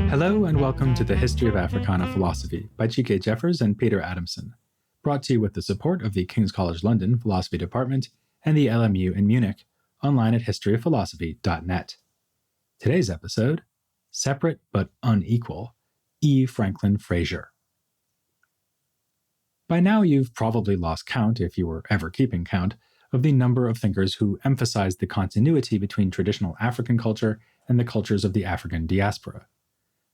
Hello and welcome to the History of Africana Philosophy by G.K. Jeffers and Peter Adamson, brought to you with the support of the King's College London Philosophy Department and the LMU in Munich, online at historyofphilosophy.net. Today's episode, Separate but Unequal, E. Franklin Frazier. By now you've probably lost count, if you were ever keeping count, of the number of thinkers who emphasized the continuity between traditional African culture and the cultures of the African diaspora.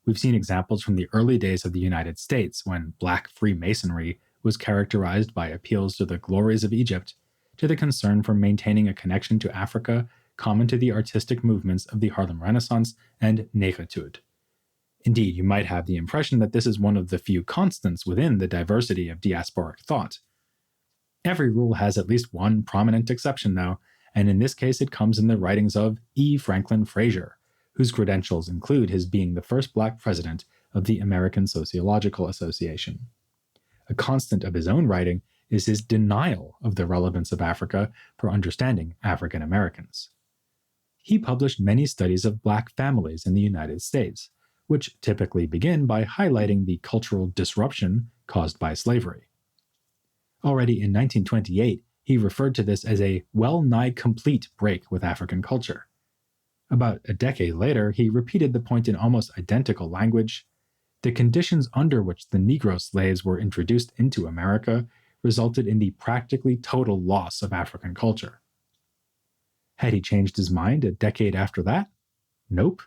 We've seen examples from the early days of the United States when Black Freemasonry was characterized by appeals to the glories of Egypt, to the concern for maintaining a connection to Africa common to the artistic movements of the Harlem Renaissance and Negritude. Indeed, you might have the impression that this is one of the few constants within the diversity of diasporic thought. Every rule has at least one prominent exception, though, and in this case it comes in the writings of E. Franklin Frazier, whose credentials include his being the first Black president of the American Sociological Association. A constant of his own writing is his denial of the relevance of Africa for understanding African Americans. He published many studies of Black families in the United States, which typically begin by highlighting the cultural disruption caused by slavery. Already in 1928, he referred to this as a well-nigh complete break with African culture. About a decade later, he repeated the point in almost identical language. The conditions under which the Negro slaves were introduced into America resulted in the practically total loss of African culture. Had he changed his mind a decade after that? Nope.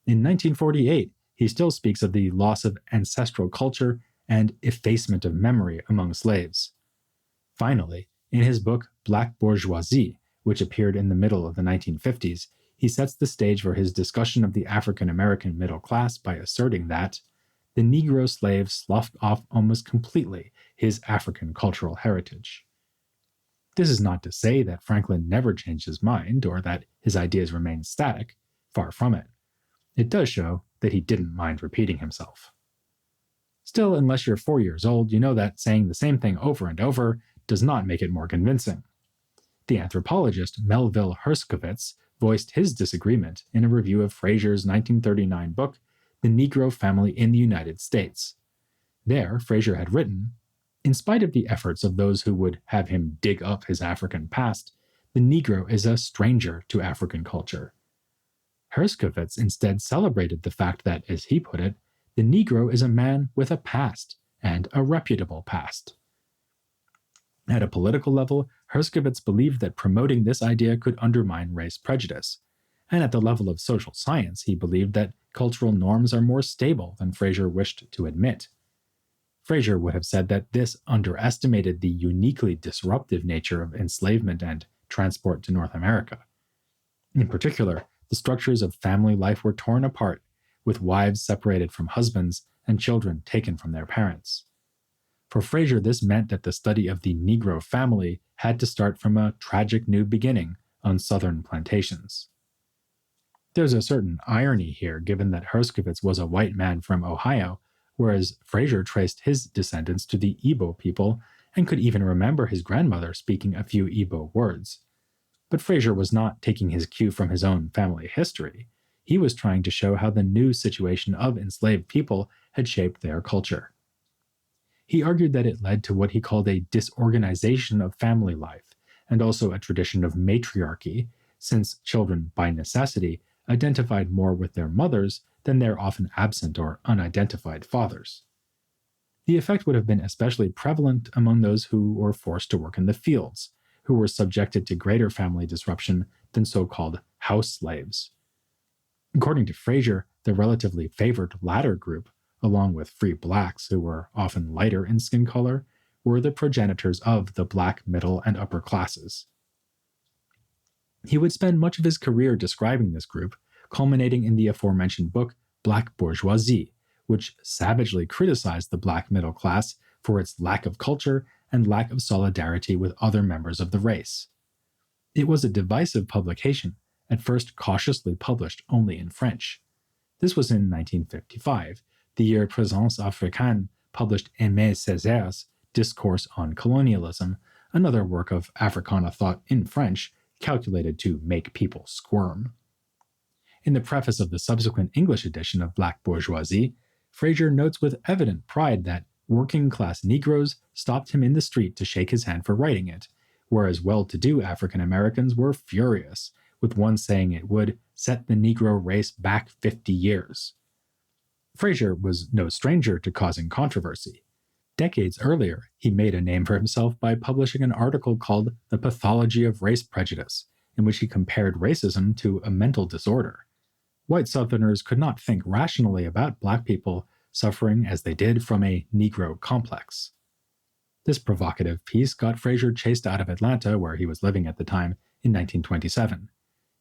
In 1948, he still speaks of the loss of ancestral culture and effacement of memory among slaves. Finally, in his book Black Bourgeoisie, which appeared in the middle of the 1950s, he sets the stage for his discussion of the African American middle class by asserting that the Negro slave sloughed off almost completely his African cultural heritage. This is not to say that Franklin never changed his mind or that his ideas remained static. Far from it. It does show that he didn't mind repeating himself. Still, unless you're 4 years old, you know that saying the same thing over and over does not make it more convincing. The anthropologist Melville Herskovits voiced his disagreement in a review of Frazier's 1939 book, The Negro Family in the United States. There, Frazier had written, "In spite of the efforts of those who would have him dig up his African past, the Negro is a stranger to African culture." Herskovits instead celebrated the fact that, as he put it, the Negro is a man with a past, and a reputable past. At a political level, Herskovits believed that promoting this idea could undermine race prejudice, and at the level of social science, he believed that cultural norms are more stable than Frazier wished to admit. Frazier would have said that this underestimated the uniquely disruptive nature of enslavement and transport to North America. In particular, the structures of family life were torn apart, with wives separated from husbands and children taken from their parents. For Frazier, this meant that the study of the Negro family had to start from a tragic new beginning on southern plantations. There's a certain irony here, given that Herskovits was a white man from Ohio, whereas Frazier traced his descendants to the Igbo people and could even remember his grandmother speaking a few Igbo words. But Frazier was not taking his cue from his own family history. He was trying to show how the new situation of enslaved people had shaped their culture. He argued that it led to what he called a disorganization of family life, and also a tradition of matriarchy, since children, by necessity, identified more with their mothers than their often absent or unidentified fathers. The effect would have been especially prevalent among those who were forced to work in the fields, who were subjected to greater family disruption than so-called house slaves. According to Frazier, the relatively favored latter group, along with free blacks who were often lighter in skin color, were the progenitors of the black middle and upper classes. He would spend much of his career describing this group, culminating in the aforementioned book Black Bourgeoisie, which savagely criticized the black middle class for its lack of culture and lack of solidarity with other members of the race. It was a divisive publication, at first cautiously published only in French. This was in 1955, the year Présence Africaine published Aimé Césaire's Discourse on Colonialism, another work of Africana thought in French, calculated to make people squirm. In the preface of the subsequent English edition of Black Bourgeoisie, Frazier notes with evident pride that working-class Negroes stopped him in the street to shake his hand for writing it, whereas well-to-do African Americans were furious, with one saying it would set the Negro race back 50 years. Frazier was no stranger to causing controversy. Decades earlier, he made a name for himself by publishing an article called The Pathology of Race Prejudice, in which he compared racism to a mental disorder. White Southerners could not think rationally about black people suffering as they did from a Negro complex. This provocative piece got Frazier chased out of Atlanta, where he was living at the time, in 1927.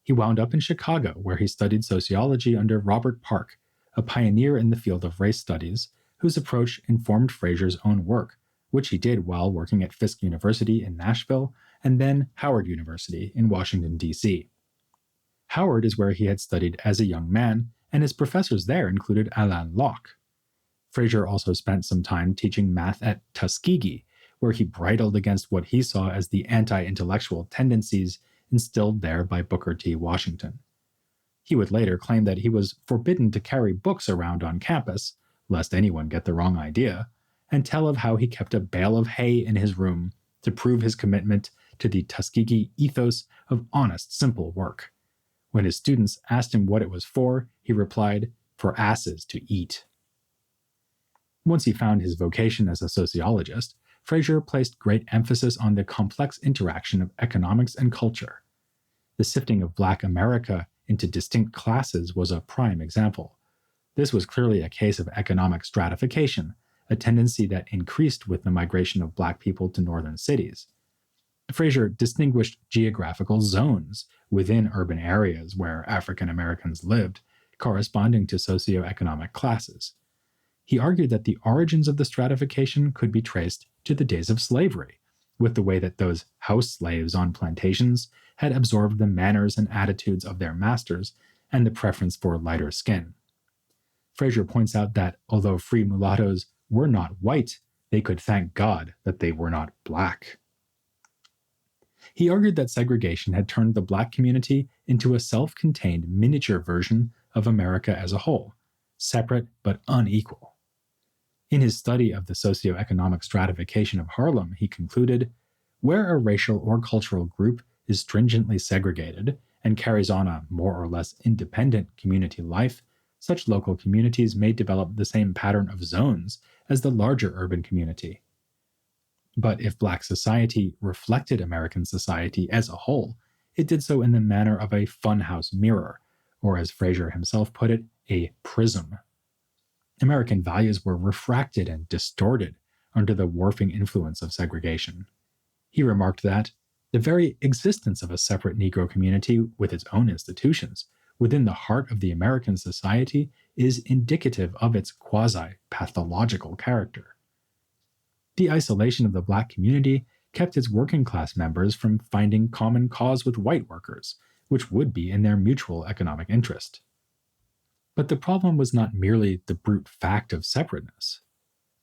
He wound up in Chicago, where he studied sociology under Robert Park, a pioneer in the field of race studies, whose approach informed Frazier's own work, which he did while working at Fisk University in Nashville and then Howard University in Washington, D.C. Howard is where he had studied as a young man, and his professors there included Alain Locke. Frazier also spent some time teaching math at Tuskegee, where he bridled against what he saw as the anti-intellectual tendencies instilled there by Booker T. Washington. He would later claim that he was forbidden to carry books around on campus, lest anyone get the wrong idea, and tell of how he kept a bale of hay in his room to prove his commitment to the Tuskegee ethos of honest, simple work. When his students asked him what it was for, he replied, "For asses to eat." Once he found his vocation as a sociologist, Frazier placed great emphasis on the complex interaction of economics and culture. The sifting of Black America into distinct classes was a prime example. This was clearly a case of economic stratification, a tendency that increased with the migration of Black people to northern cities. Frazier distinguished geographical zones within urban areas where African Americans lived, corresponding to socioeconomic classes. He argued that the origins of the stratification could be traced to the days of slavery, with the way that those house slaves on plantations had absorbed the manners and attitudes of their masters and the preference for lighter skin. Frazier points out that although free mulattoes were not white, they could thank God that they were not black. He argued that segregation had turned the Black community into a self-contained miniature version of America as a whole, separate but unequal. In his study of the socioeconomic stratification of Harlem, he concluded, "Where a racial or cultural group is stringently segregated and carries on a more or less independent community life, such local communities may develop the same pattern of zones as the larger urban community. But if Black society reflected American society as a whole, it did so in the manner of a funhouse mirror, or as Frazier himself put it, a prism. American values were refracted and distorted under the warping influence of segregation." He remarked that the very existence of a separate Negro community with its own institutions within the heart of the American society is indicative of its quasi-pathological character. The isolation of the Black community kept its working-class members from finding common cause with white workers, which would be in their mutual economic interest. But the problem was not merely the brute fact of separateness.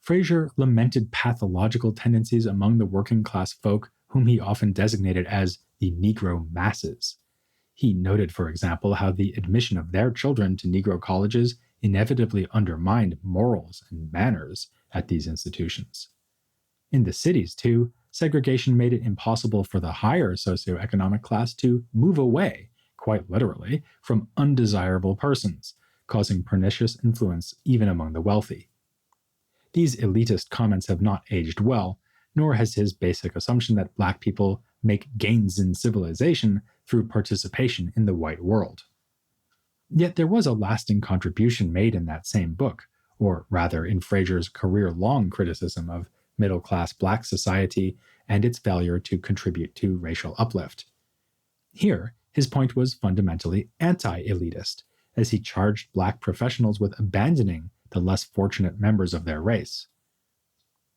Frazier lamented pathological tendencies among the working-class folk whom he often designated as the Negro masses. He noted, for example, how the admission of their children to Negro colleges inevitably undermined morals and manners at these institutions. In the cities, too, segregation made it impossible for the higher socioeconomic class to move away, quite literally, from undesirable persons, causing pernicious influence even among the wealthy. These elitist comments have not aged well, nor has his basic assumption that Black people make gains in civilization through participation in the white world. Yet there was a lasting contribution made in that same book, or rather in Frazier's career-long criticism of middle-class Black society and its failure to contribute to racial uplift. Here, his point was fundamentally anti-elitist, as he charged Black professionals with abandoning the less fortunate members of their race.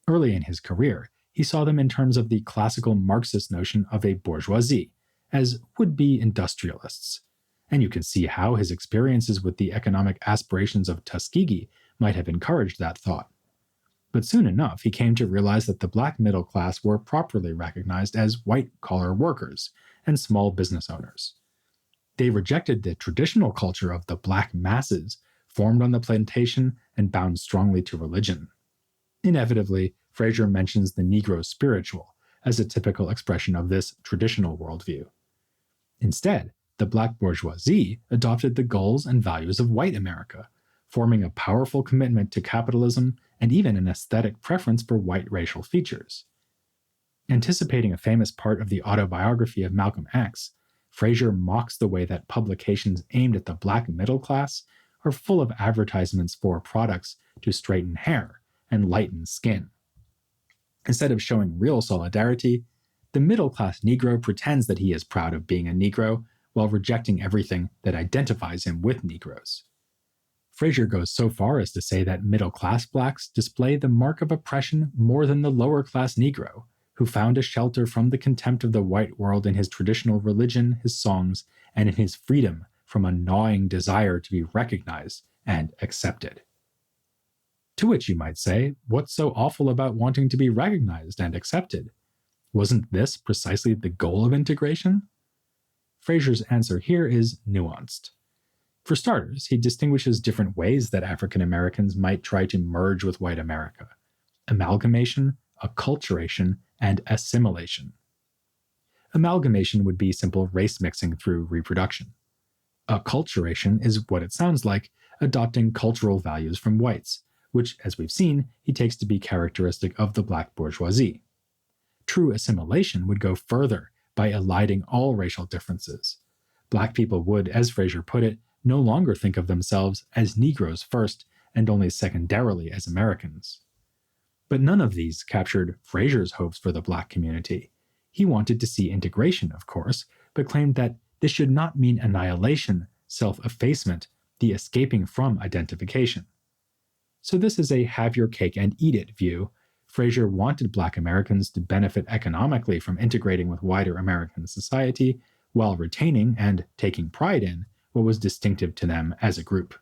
Early in his career, he saw them in terms of the classical Marxist notion of a bourgeoisie, as would-be industrialists, and you can see how his experiences with the economic aspirations of Tuskegee might have encouraged that thought. But soon enough, he came to realize that the black middle class were properly recognized as white-collar workers and small business owners. They rejected the traditional culture of the black masses formed on the plantation and bound strongly to religion. Inevitably, Frazier mentions the Negro spiritual as a typical expression of this traditional worldview. Instead, the black bourgeoisie adopted the goals and values of white America, forming a powerful commitment to capitalism and even an aesthetic preference for white racial features. Anticipating a famous part of the autobiography of Malcolm X, Frazier mocks the way that publications aimed at the black middle class are full of advertisements for products to straighten hair and lighten skin. Instead of showing real solidarity, the middle-class Negro pretends that he is proud of being a Negro while rejecting everything that identifies him with Negroes. Frazier goes so far as to say that middle-class blacks display the mark of oppression more than the lower-class Negro, who found a shelter from the contempt of the white world in his traditional religion, his songs, and in his freedom from a gnawing desire to be recognized and accepted. To which you might say, what's so awful about wanting to be recognized and accepted? Wasn't this precisely the goal of integration? Frazier's answer here is nuanced. For starters, he distinguishes different ways that African Americans might try to merge with white America: amalgamation, acculturation, and assimilation. Amalgamation would be simple race mixing through reproduction. Acculturation is what it sounds like, adopting cultural values from whites, which, as we've seen, he takes to be characteristic of the black bourgeoisie. True assimilation would go further by eliding all racial differences. Black people would, as Frazier put it, no longer think of themselves as Negroes first and only secondarily as Americans. But none of these captured Frazier's hopes for the black community. He wanted to see integration, of course, but claimed that this should not mean annihilation, self-effacement, the escaping from identification. So this is a have-your-cake-and-eat-it view. Frazier wanted black Americans to benefit economically from integrating with wider American society, while retaining and taking pride in what was distinctive to them as a group.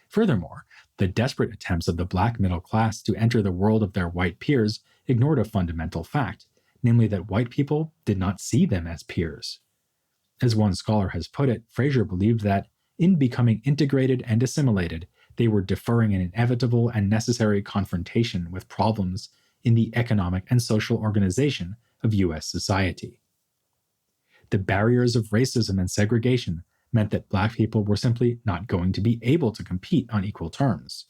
Furthermore, the desperate attempts of the black middle class to enter the world of their white peers ignored a fundamental fact, namely that white people did not see them as peers. As one scholar has put it, Frazier believed that, in becoming integrated and assimilated, they were deferring an inevitable and necessary confrontation with problems in the economic and social organization of U.S. society. The barriers of racism and segregation meant that black people were simply not going to be able to compete on equal terms.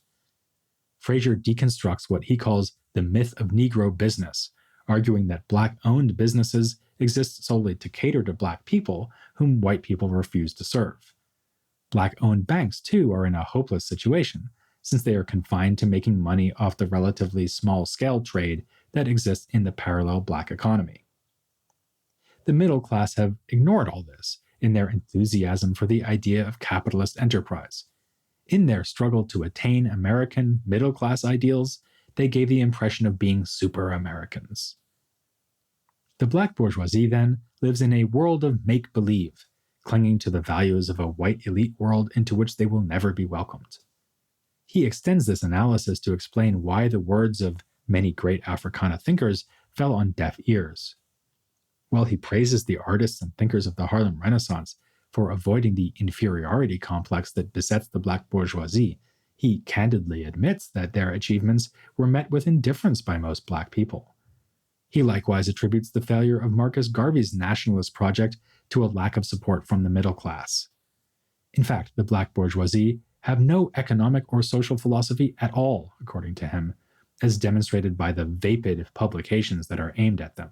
Frazier deconstructs what he calls the myth of Negro business, arguing that black-owned businesses exist solely to cater to black people whom white people refuse to serve. Black-owned banks, too, are in a hopeless situation, since they are confined to making money off the relatively small-scale trade that exists in the parallel black economy. The middle class have ignored all this in their enthusiasm for the idea of capitalist enterprise. In their struggle to attain American middle-class ideals, they gave the impression of being super-Americans. The black bourgeoisie, then, lives in a world of make-believe, clinging to the values of a white elite world into which they will never be welcomed. He extends this analysis to explain why the words of many great Africana thinkers fell on deaf ears. While he praises the artists and thinkers of the Harlem Renaissance for avoiding the inferiority complex that besets the black bourgeoisie, he candidly admits that their achievements were met with indifference by most black people. He likewise attributes the failure of Marcus Garvey's nationalist project to a lack of support from the middle class. In fact, the black bourgeoisie have no economic or social philosophy at all, according to him, as demonstrated by the vapid publications that are aimed at them.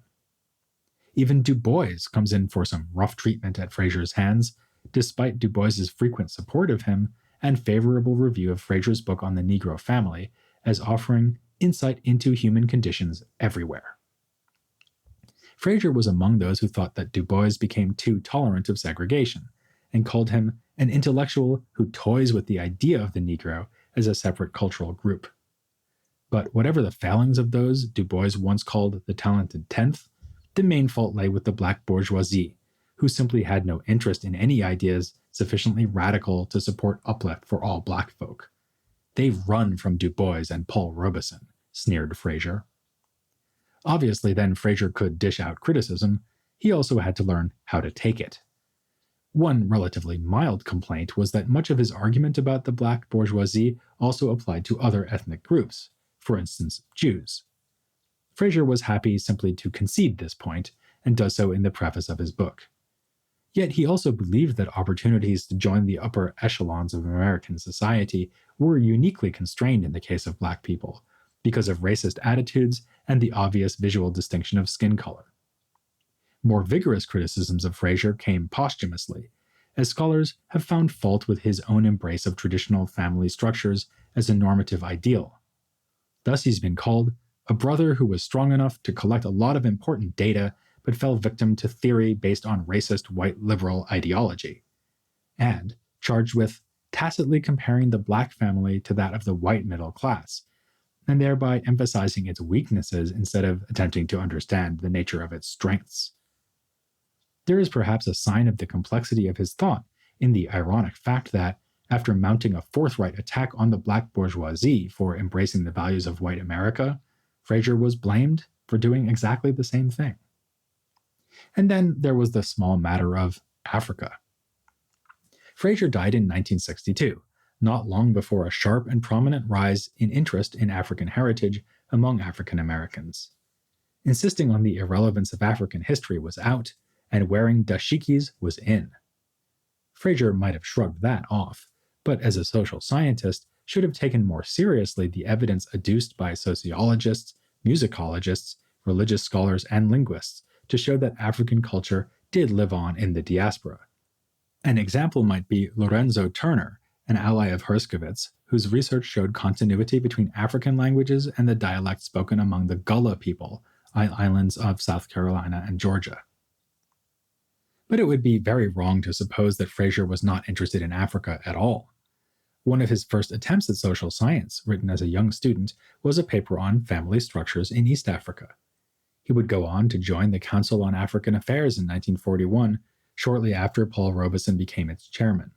Even Du Bois comes in for some rough treatment at Frazier's hands, despite Du Bois's frequent support of him and favorable review of Frazier's book on the Negro Family as offering insight into human conditions everywhere. Frazier was among those who thought that Du Bois became too tolerant of segregation, and called him an intellectual who toys with the idea of the Negro as a separate cultural group. But whatever the failings of those Du Bois once called the talented tenth, the main fault lay with the black bourgeoisie, who simply had no interest in any ideas sufficiently radical to support uplift for all black folk. They've run from Du Bois and Paul Robeson, sneered Frazier. Obviously, then Frazier could dish out criticism. He also had to learn how to take it. One relatively mild complaint was that much of his argument about the black bourgeoisie also applied to other ethnic groups, for instance, Jews. Frazier was happy simply to concede this point, and does so in the preface of his book. Yet he also believed that opportunities to join the upper echelons of American society were uniquely constrained in the case of black people, because of racist attitudes and the obvious visual distinction of skin color. More vigorous criticisms of Frazier came posthumously, as scholars have found fault with his own embrace of traditional family structures as a normative ideal. Thus he's been called a brother who was strong enough to collect a lot of important data but fell victim to theory based on racist white liberal ideology, and charged with tacitly comparing the black family to that of the white middle class, and thereby emphasizing its weaknesses instead of attempting to understand the nature of its strengths. There is perhaps a sign of the complexity of his thought in the ironic fact that, after mounting a forthright attack on the black bourgeoisie for embracing the values of white America, Frazier was blamed for doing exactly the same thing. And then there was the small matter of Africa. Frazier died in 1962, not long before a sharp and prominent rise in interest in African heritage among African Americans. Insisting on the irrelevance of African history was out, and wearing dashikis was in. Frazier might have shrugged that off, but as a social scientist, should have taken more seriously the evidence adduced by sociologists, musicologists, religious scholars, and linguists to show that African culture did live on in the diaspora. An example might be Lorenzo Turner, an ally of Herskovits, whose research showed continuity between African languages and the dialects spoken among the Gullah people, islands of South Carolina and Georgia. But it would be very wrong to suppose that Frazier was not interested in Africa at all. One of his first attempts at social science, written as a young student, was a paper on family structures in East Africa. He would go on to join the Council on African Affairs in 1941, shortly after Paul Robeson became its chairman.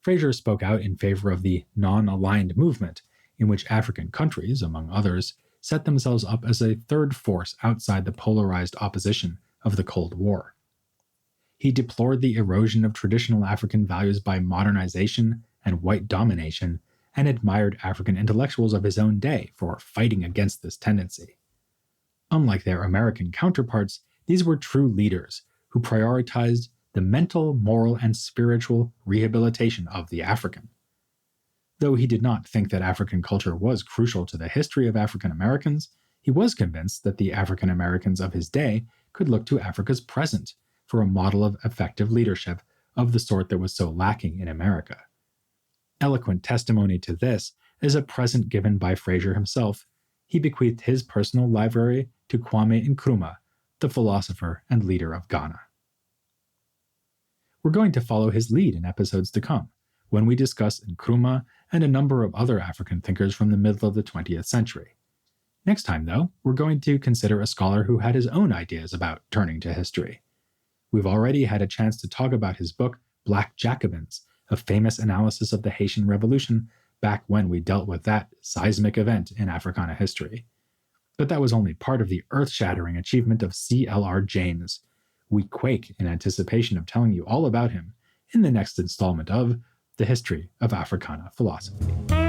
Frazier spoke out in favor of the non-aligned movement, in which African countries, among others, set themselves up as a third force outside the polarized opposition of the Cold War. He deplored the erosion of traditional African values by modernization and white domination, and admired African intellectuals of his own day for fighting against this tendency. Unlike their American counterparts, these were true leaders who prioritized the mental, moral, and spiritual rehabilitation of the African. Though he did not think that African culture was crucial to the history of African Americans, he was convinced that the African Americans of his day could look to Africa's present for a model of effective leadership of the sort that was so lacking in America. Eloquent testimony to this is a present given by Frazier himself. He bequeathed his personal library to Kwame Nkrumah, the philosopher and leader of Ghana. We're going to follow his lead in episodes to come, when we discuss Nkrumah and a number of other African thinkers from the middle of the 20th century. Next time, though, we're going to consider a scholar who had his own ideas about turning to history. We've already had a chance to talk about his book, Black Jacobins, a famous analysis of the Haitian Revolution, back when we dealt with that seismic event in Africana history. But that was only part of the earth-shattering achievement of C.L.R. James. We quake in anticipation of telling you all about him in the next installment of The History of Africana Philosophy.